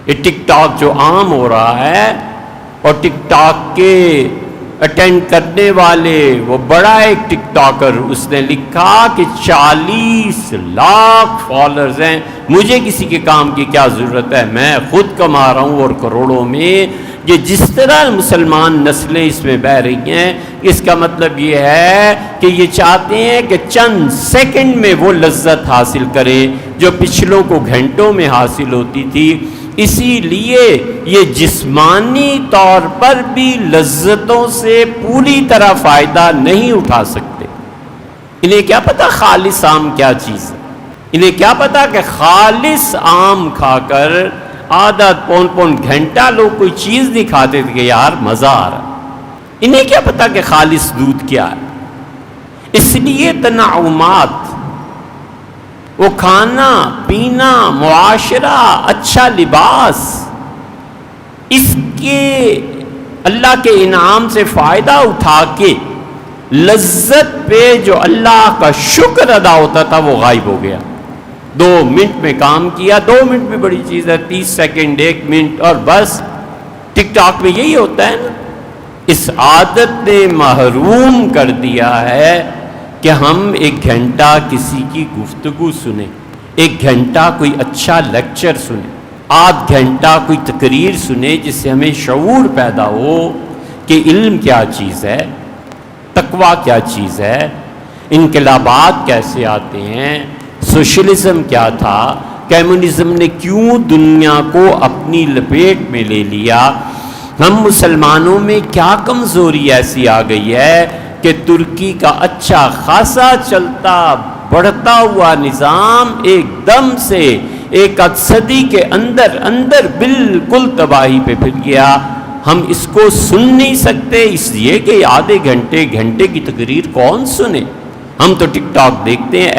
یہ ٹک ٹاک جو عام ہو رہا ہے، اور ٹک ٹاک کے اٹینڈ کرنے والے وہ بڑا ایک ٹک ٹاکر، اس نے لکھا کہ 40 لاکھ فالوورز ہیں، مجھے کسی کے کام کی کیا ضرورت ہے، میں خود کما رہا ہوں اور کروڑوں میں۔ یہ جس طرح مسلمان نسلیں اس میں بہہ رہی ہیں، اس کا مطلب یہ ہے کہ یہ چاہتے ہیں کہ چند سیکنڈ میں وہ لذت حاصل کریں جو پچھلوں کو گھنٹوں میں حاصل ہوتی تھی۔ اسی لیے یہ جسمانی طور پر بھی لذتوں سے پوری طرح فائدہ نہیں اٹھا سکتے۔ انہیں کیا پتا خالص آم کیا چیز ہے، انہیں کیا پتا کہ خالص آم کھا کر آدھا پون گھنٹہ لوگ کوئی چیز نہیں کھاتے تھے کہ یار مزہ آ رہا، انہیں کیا پتا کہ خالص دودھ کیا ہے۔ اس لیے تنعمات، وہ کھانا پینا، معاشرہ، اچھا لباس، اس کے اللہ کے انعام سے فائدہ اٹھا کے لذت پہ جو اللہ کا شکر ادا ہوتا تھا وہ غائب ہو گیا۔ 2 منٹ میں کام کیا، 2 منٹ بھی بڑی چیز ہے، 30 سیکنڈ 1 منٹ، اور بس۔ ٹک ٹاک میں یہی ہوتا ہے نا، اس عادت نے محروم کر دیا ہے کہ ہم 1 گھنٹہ کسی کی گفتگو سنیں، 1 گھنٹہ کوئی اچھا لیکچر سنیں، آدھ گھنٹہ کوئی تقریر سنیں جس سے ہمیں شعور پیدا ہو کہ علم کیا چیز ہے، تقویٰ کیا چیز ہے، انقلابات کیسے آتے ہیں، سوشلزم کیا تھا، کمیونزم نے کیوں دنیا کو اپنی لپیٹ میں لے لیا، ہم مسلمانوں میں کیا کمزوری ایسی آ گئی ہے کہ ترکی کا اچھا خاصا چلتا بڑھتا ہوا نظام ایک دم سے 1 صدی کے اندر بالکل تباہی پہ پھر گیا۔ ہم اس کو سن نہیں سکتے اس لیے کہ آدھے گھنٹے کی تقریر کون سنے، ہم تو ٹک ٹاک دیکھتے ہیں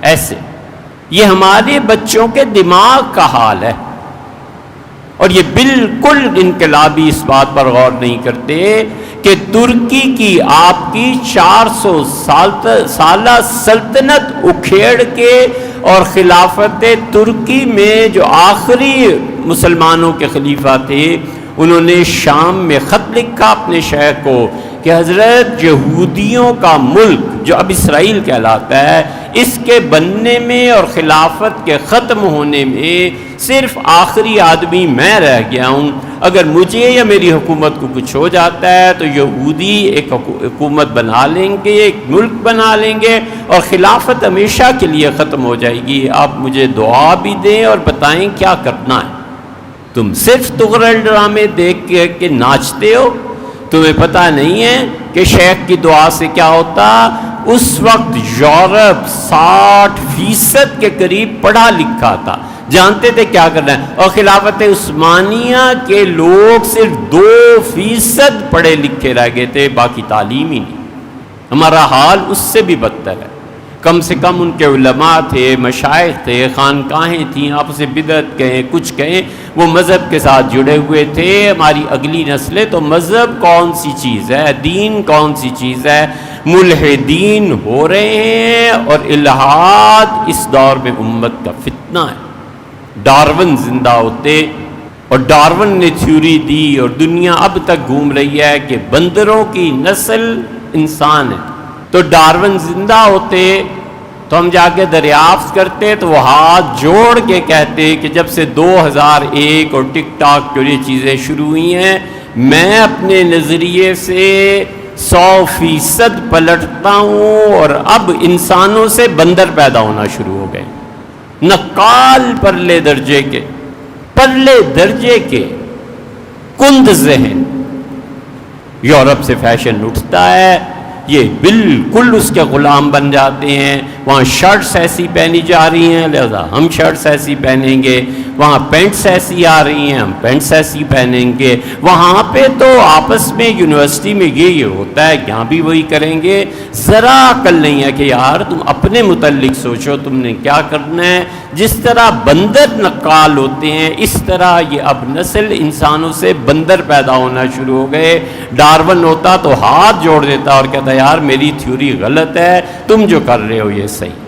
ایسے۔ یہ ہمارے بچوں کے دماغ کا حال ہے، اور یہ بالکل انقلابی اس بات پر غور نہیں کرتے کہ ترکی کی آپ کی 400 سالہ سلطنت اکھیڑ کے، اور خلافت ترکی میں جو آخری مسلمانوں کے خلیفہ تھے، انہوں نے شام میں خط لکھا اپنے شیخ کو کہ حضرت یہودیوں کا ملک جو اب اسرائیل کہلاتا ہے، اس کے بننے میں اور خلافت کے ختم ہونے میں صرف آخری آدمی میں رہ گیا ہوں، اگر مجھے یا میری حکومت کو کچھ ہو جاتا ہے تو یہودی ایک حکومت بنا لیں گے، ایک ملک بنا لیں گے، اور خلافت ہمیشہ کے لیے ختم ہو جائے گی۔ آپ مجھے دعا بھی دیں اور بتائیں کیا کرنا ہے۔ تم صرف تغرل ڈرامے دیکھ کے ناچتے ہو، تمہیں پتہ نہیں ہے کہ شیخ کی دعا سے کیا ہوتا۔ اس وقت یورپ 60% کے قریب پڑھا لکھا تھا، جانتے تھے کیا کرنا ہے، اور خلافت عثمانیہ کے لوگ صرف 2% پڑھے لکھے رہ گئے تھے، باقی تعلیم ہی نہیں۔ ہمارا حال اس سے بھی بدتر ہے۔ کم سے کم ان کے علماء تھے، مشائخ تھے، خانقاہیں تھیں، آپس میں بدعت کہیں کچھ کہیں، وہ مذہب کے ساتھ جڑے ہوئے تھے۔ ہماری اگلی نسلیں تو مذہب کون سی چیز ہے، دین کون سی چیز ہے، ملحدین ہو رہے ہیں، اور الحاد اس دور میں امت کا فتنہ ہے۔ ڈارون زندہ ہوتے، اور ڈارون نے تھیوری دی، اور دنیا اب تک گھوم رہی ہے کہ بندروں کی نسل انسان ہے، تو ڈارون زندہ ہوتے تو ہم جا کے دریافت کرتے تو وہ ہاتھ جوڑ کے کہتے کہ جب سے 2001 اور ٹک ٹاک جو یہ چیزیں شروع ہوئی ہیں، میں اپنے نظریے سے 100% پلٹتا ہوں، اور اب انسانوں سے بندر پیدا ہونا شروع ہو گئے، نقال پرلے درجے کے کند ذہن۔ یورپ سے فیشن اٹھتا ہے، یہ بالکل اس کے غلام بن جاتے ہیں۔ وہاں شرٹس ایسی پہنی جا رہی ہیں، لہذا ہم شرٹس ایسی پہنیں گے، وہاں پینٹس ایسی آ رہی ہیں، ہم پینٹس ایسی پہنیں گے۔ وہاں پہ تو آپس میں یونیورسٹی میں یہ ہوتا ہے، یہاں بھی وہی کریں گے۔ ذرا عقل نہیں ہے کہ یار تم اپنے متعلق سوچو، تم نے کیا کرنا ہے۔ جس طرح بندر نقال ہوتے ہیں، اس طرح یہ اب نسل انسانوں سے بندر پیدا ہونا شروع ہو گئے۔ ڈارون ہوتا تو ہاتھ جوڑ دیتا اور کہتا یار میری تھیوری غلط ہے، تم جو کر رہے ہو یہ صحیح۔